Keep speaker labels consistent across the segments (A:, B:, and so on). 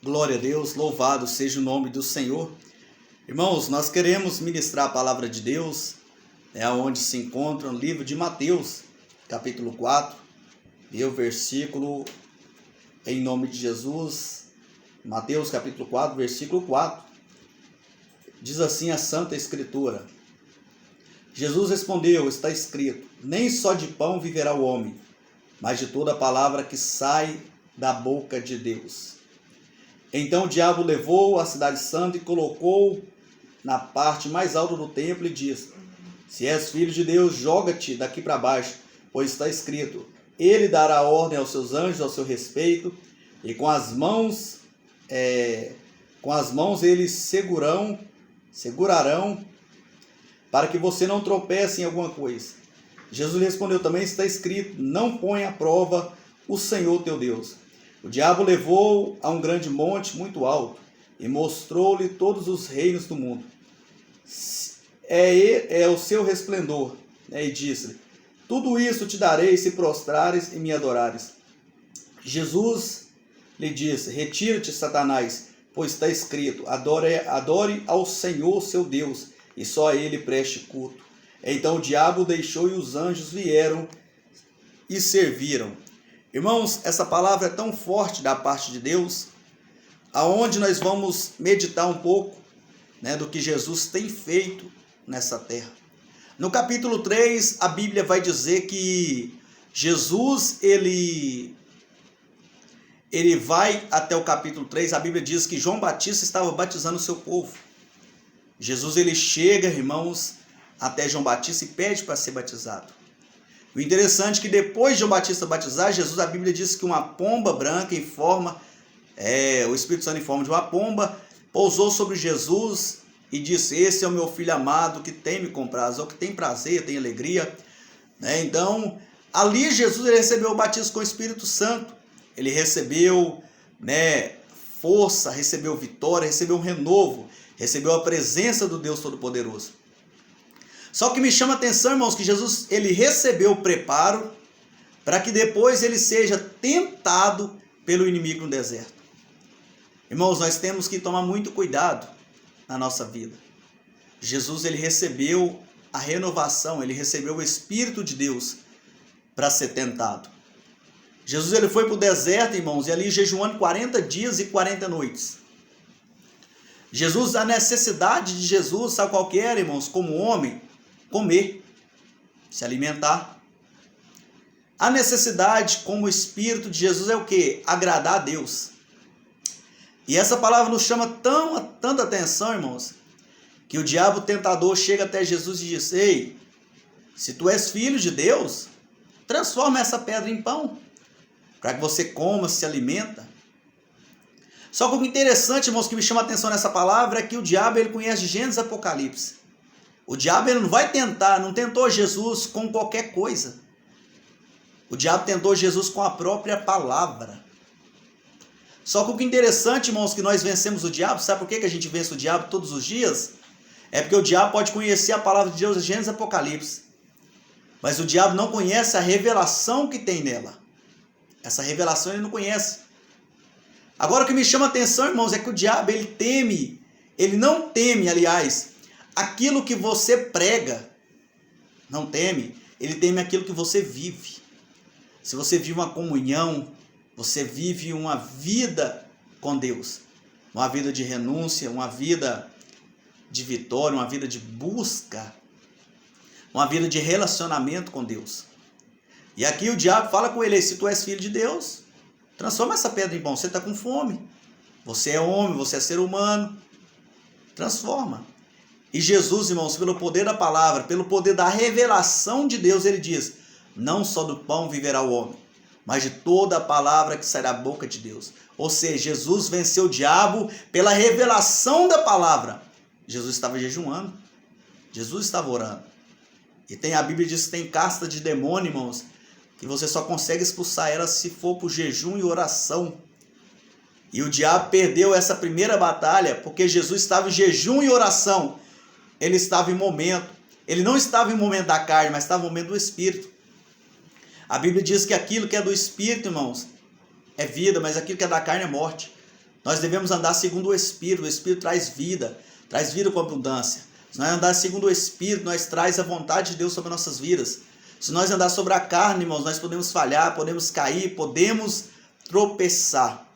A: Glória a Deus, louvado seja o nome do Senhor. Irmãos, nós queremos ministrar a palavra de Deus, onde se encontra no livro de Mateus, capítulo 4, e o versículo, em nome de Jesus, Mateus capítulo 4, versículo 4, diz assim a Santa Escritura: Jesus respondeu, está escrito, nem só de pão viverá o homem, mas de toda palavra que sai da boca de Deus. Então o diabo levou a cidade santa e colocou na parte mais alta do templo e disse: se és filho de Deus, joga-te daqui para baixo, pois está escrito, ele dará ordem aos seus anjos ao seu respeito, e com as mãos eles segurarão para que você não tropece em alguma coisa. Jesus respondeu também, está escrito, não ponha à prova o Senhor teu Deus. O diabo levou a um grande monte muito alto e mostrou-lhe todos os reinos do mundo. É o seu resplendor, e disse-lhe, tudo isso te darei se prostrares e me adorares. Jesus lhe disse, retira-te, Satanás, pois está escrito, adore ao Senhor seu Deus, e só a ele preste culto. Então o diabo deixou e os anjos vieram e serviram. Irmãos, essa palavra é tão forte da parte de Deus, aonde nós vamos meditar um pouco, do que Jesus tem feito nessa terra. No capítulo 3, a Bíblia vai dizer que Jesus, ele vai até o capítulo 3, a Bíblia diz que João Batista estava batizando o seu povo. Jesus, ele chega, irmãos, até João Batista e pede para ser batizado. O interessante é que depois de João Batista batizar, Jesus, a Bíblia diz que uma pomba branca em forma, o Espírito Santo em forma de uma pomba, pousou sobre Jesus e disse, esse é o meu filho amado que tem me comprado, ou que tem prazer, tem alegria. Então, ali Jesus ele recebeu o batismo com o Espírito Santo, ele recebeu força, recebeu vitória, recebeu um renovo, recebeu a presença do Deus Todo-Poderoso. Só que me chama a atenção, irmãos, que Jesus ele recebeu o preparo para que depois ele seja tentado pelo inimigo no deserto. Irmãos, nós temos que tomar muito cuidado na nossa vida. Jesus ele recebeu a renovação, ele recebeu o Espírito de Deus para ser tentado. Jesus ele foi para o deserto, irmãos, e ali jejuando 40 dias e 40 noites. Jesus, a necessidade de Jesus, sabe qual que era, irmãos? Como homem, comer, se alimentar. A necessidade como Espírito de Jesus é o quê? Agradar a Deus. E essa palavra nos chama tanta atenção, irmãos, que o diabo tentador chega até Jesus e diz, ei, se tu és filho de Deus, transforma essa pedra em pão, para que você coma, se alimenta. Só que o interessante, irmãos, que me chama a atenção nessa palavra é que o diabo ele conhece Gênesis e Apocalipse. O diabo ele não tentou Jesus com qualquer coisa. O diabo tentou Jesus com a própria palavra. Só que o que é interessante, irmãos, que nós vencemos o diabo, sabe por que a gente vence o diabo todos os dias? É porque o diabo pode conhecer a palavra de Deus, Gênesis e Apocalipse. Mas o diabo não conhece a revelação que tem nela. Essa revelação ele não conhece. Agora o que me chama a atenção, irmãos, é que o diabo ele não teme, aliás, aquilo que você prega, não teme, ele teme aquilo que você vive. Se você vive uma comunhão, você vive uma vida com Deus, uma vida de renúncia, uma vida de vitória, uma vida de busca, uma vida de relacionamento com Deus. E aqui o diabo fala com ele, se tu és filho de Deus, transforma essa pedra em pão, você está com fome, você é homem, você é ser humano, transforma. E Jesus, irmãos, pelo poder da palavra, pelo poder da revelação de Deus, ele diz, não só do pão viverá o homem, mas de toda a palavra que sai da boca de Deus. Ou seja, Jesus venceu o diabo pela revelação da palavra. Jesus estava jejuando, Jesus estava orando. E a Bíblia diz que tem casta de demônio, irmãos, que você só consegue expulsar ela se for por jejum e oração. E o diabo perdeu essa primeira batalha porque Jesus estava em jejum e oração. Ele estava em momento. Ele não estava em momento da carne, mas estava em momento do Espírito. A Bíblia diz que aquilo que é do Espírito, irmãos, é vida, mas aquilo que é da carne é morte. Nós devemos andar segundo o Espírito traz vida com abundância. Se nós andar segundo o Espírito, nós traz a vontade de Deus sobre nossas vidas. Se nós andar sobre a carne, irmãos, nós podemos falhar, podemos cair, podemos tropeçar.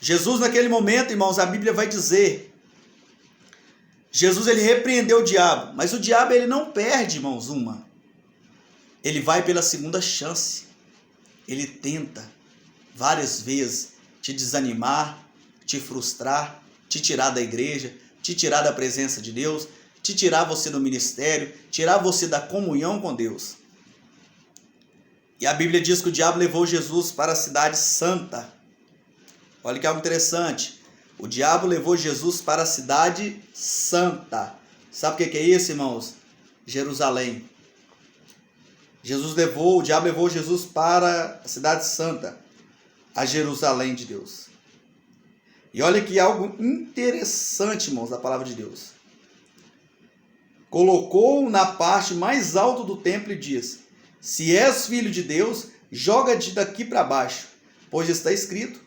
A: Jesus naquele momento, irmãos, a Bíblia vai dizer, Jesus ele repreendeu o diabo, mas o diabo ele não perde, irmãos, uma. Ele vai pela segunda chance. Ele tenta várias vezes te desanimar, te frustrar, te tirar da igreja, te tirar da presença de Deus, te tirar você do ministério, tirar você da comunhão com Deus. E a Bíblia diz que o diabo levou Jesus para a cidade santa. Olha que algo interessante. O diabo levou Jesus para a cidade santa. Sabe o que é isso, irmãos? Jerusalém. O diabo levou Jesus para a cidade santa, a Jerusalém de Deus. E olha que algo interessante, irmãos, da palavra de Deus. Colocou-o na parte mais alta do templo e diz: se és filho de Deus, joga-te daqui para baixo, pois está escrito: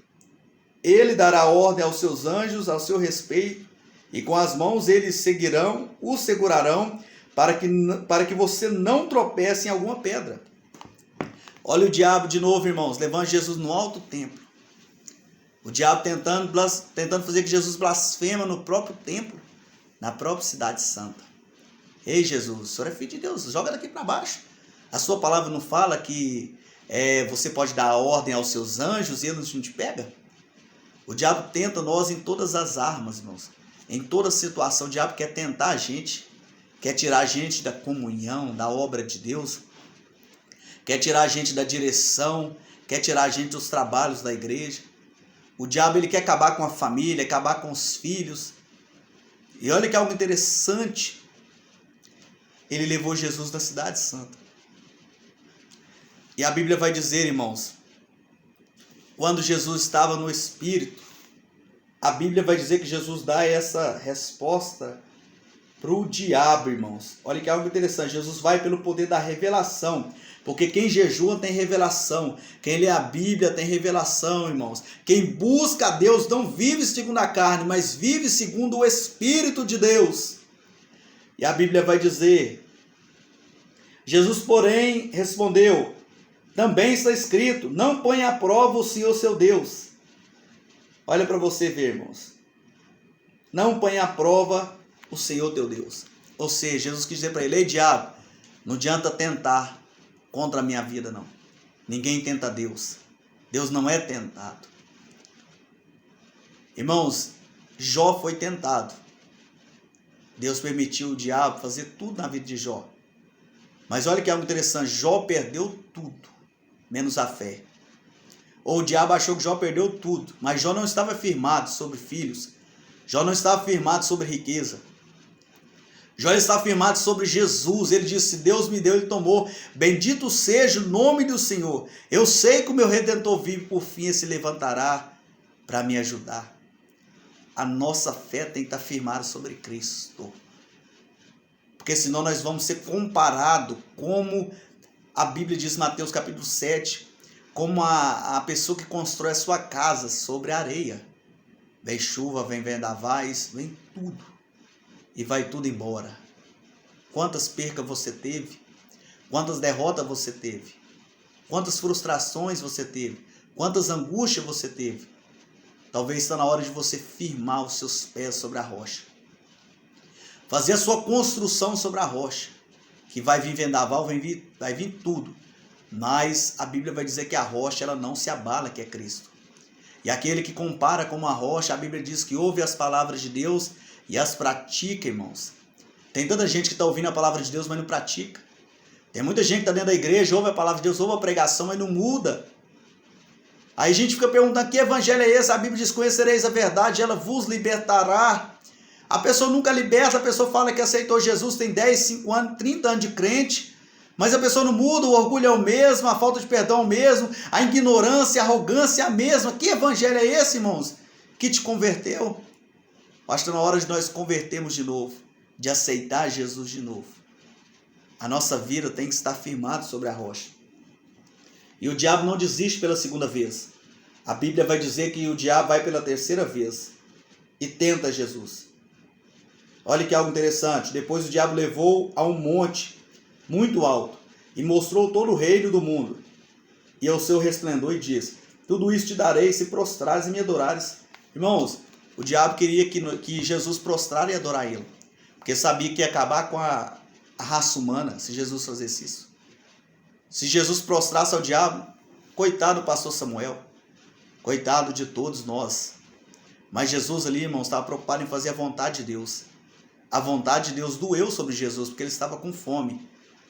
A: ele dará ordem aos seus anjos ao seu respeito, e com as mãos eles o segurarão, para que você não tropece em alguma pedra. Olha o diabo de novo, irmãos, levando Jesus no alto templo. O diabo tentando fazer que Jesus blasfema no próprio templo, na própria cidade santa. Ei, Jesus, o Senhor é filho de Deus, joga daqui para baixo. A sua palavra não fala que você pode dar ordem aos seus anjos e eles não te pegam? O diabo tenta nós em todas as armas, irmãos. Em toda situação, o diabo quer tentar a gente, quer tirar a gente da comunhão, da obra de Deus, quer tirar a gente da direção, quer tirar a gente dos trabalhos da igreja. O diabo ele quer acabar com a família, acabar com os filhos. E olha que algo interessante. Ele levou Jesus da cidade santa. E a Bíblia vai dizer, irmãos, quando Jesus estava no Espírito, a Bíblia vai dizer que Jesus dá essa resposta para o diabo, irmãos. Olha que algo interessante. Jesus vai pelo poder da revelação. Porque quem jejua tem revelação. Quem lê a Bíblia tem revelação, irmãos. Quem busca a Deus não vive segundo a carne, mas vive segundo o Espírito de Deus. E a Bíblia vai dizer: Jesus, porém, respondeu: também está escrito, não ponha à prova o Senhor seu Deus. Olha para você ver, irmãos. Não ponha à prova o Senhor teu Deus. Ou seja, Jesus quis dizer para ele: ei, diabo, não adianta tentar contra a minha vida, não. Ninguém tenta Deus. Deus não é tentado. Irmãos, Jó foi tentado. Deus permitiu o diabo fazer tudo na vida de Jó. Mas olha que algo interessante, Jó perdeu tudo, menos a fé. Ou o diabo achou que Jó perdeu tudo, mas Jó não estava firmado sobre filhos. Jó não estava firmado sobre riqueza. Jó estava firmado sobre Jesus. Ele disse: Deus me deu, ele tomou. Bendito seja o nome do Senhor. Eu sei que o meu Redentor vive, por fim se levantará para me ajudar. A nossa fé tem que estar firmada sobre Cristo. Porque senão nós vamos ser comparados, como a Bíblia diz em Mateus capítulo 7, como a pessoa que constrói a sua casa sobre a areia. Vem chuva, vem vendavais, vem tudo. E vai tudo embora. Quantas percas você teve? Quantas derrotas você teve? Quantas frustrações você teve? Quantas angústias você teve? Talvez está na hora de você firmar os seus pés sobre a rocha. Fazer a sua construção sobre a rocha. Que vai vir vendaval, vai vir tudo. Mas a Bíblia vai dizer que a rocha ela não se abala, que é Cristo. E aquele que compara com uma rocha, a Bíblia diz que ouve as palavras de Deus e as pratica, irmãos. Tem tanta gente que está ouvindo a palavra de Deus, mas não pratica. Tem muita gente que está dentro da igreja, ouve a palavra de Deus, ouve a pregação, mas não muda. Aí a gente fica perguntando: que evangelho é esse? A Bíblia diz: conhecereis a verdade, ela vos libertará. A pessoa nunca liberta, a pessoa fala que aceitou Jesus, tem 10, 5 anos, 30 anos de crente, mas a pessoa não muda, o orgulho é o mesmo, a falta de perdão é o mesmo, a ignorância, a arrogância é a mesma. Que evangelho é esse, irmãos? Que te converteu? Acho que está na hora de nós convertermos de novo, de aceitar Jesus de novo. A nossa vida tem que estar firmada sobre a rocha. E o diabo não desiste pela segunda vez. A Bíblia vai dizer que o diabo vai pela terceira vez e tenta Jesus. Olha que algo interessante. Depois o diabo levou a um monte muito alto e mostrou todo o reino do mundo e ao seu resplendor e disse: tudo isso te darei se prostrares e me adorares. Irmãos, o diabo queria que Jesus prostrara e adorar ele, porque sabia que ia acabar com a raça humana se Jesus fizesse isso. Se Jesus prostrasse ao diabo, coitado do pastor Samuel, coitado de todos nós. Mas Jesus ali, irmãos, estava preocupado em fazer a vontade de Deus. A vontade de Deus doeu sobre Jesus, porque ele estava com fome.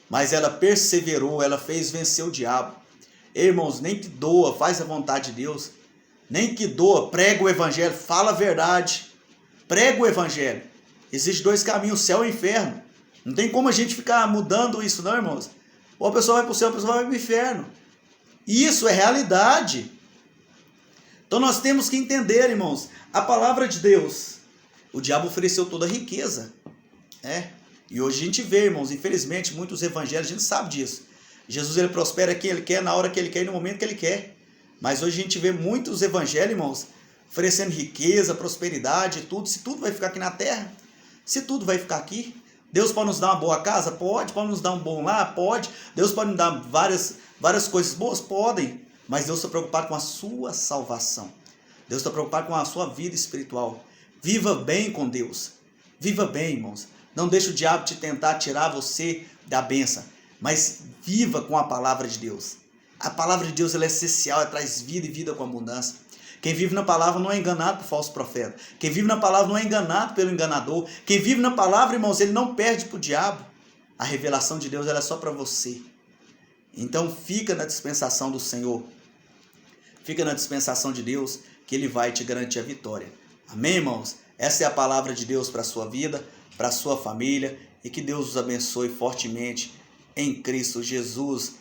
A: Mas ela perseverou, ela fez vencer o diabo. Irmãos, nem que doa, faz a vontade de Deus. Nem que doa, prega o evangelho, fala a verdade. Prega o evangelho. Existem dois caminhos, céu e inferno. Não tem como a gente ficar mudando isso não, irmãos. Ou a pessoa vai para o céu, ou a pessoa vai para o inferno. Isso é realidade. Então nós temos que entender, irmãos, a palavra de Deus. O diabo ofereceu toda a riqueza. E hoje a gente vê, irmãos, infelizmente, muitos evangelhos, a gente sabe disso. Jesus ele prospera quem ele quer, na hora que ele quer e no momento que ele quer. Mas hoje a gente vê muitos evangelhos, irmãos, oferecendo riqueza, prosperidade, tudo. Se tudo vai ficar aqui na terra, se tudo vai ficar aqui. Deus pode nos dar uma boa casa? Pode. Pode nos dar um bom lar? Pode. Deus pode nos dar várias coisas boas? Podem. Mas Deus está preocupado com a sua salvação. Deus está preocupado com a sua vida espiritual. Viva bem com Deus. Viva bem, irmãos. Não deixe o diabo te tentar tirar você da bênção. Mas viva com a palavra de Deus. A palavra de Deus ela é essencial, ela traz vida e vida com abundância. Quem vive na palavra não é enganado por falso profeta. Quem vive na palavra não é enganado pelo enganador. Quem vive na palavra, irmãos, ele não perde para o diabo. A revelação de Deus ela é só para você. Então fica na dispensação do Senhor. Fica na dispensação de Deus que ele vai te garantir a vitória. Amém, irmãos? Essa é a palavra de Deus para a sua vida, para a sua família. E que Deus os abençoe fortemente em Cristo Jesus.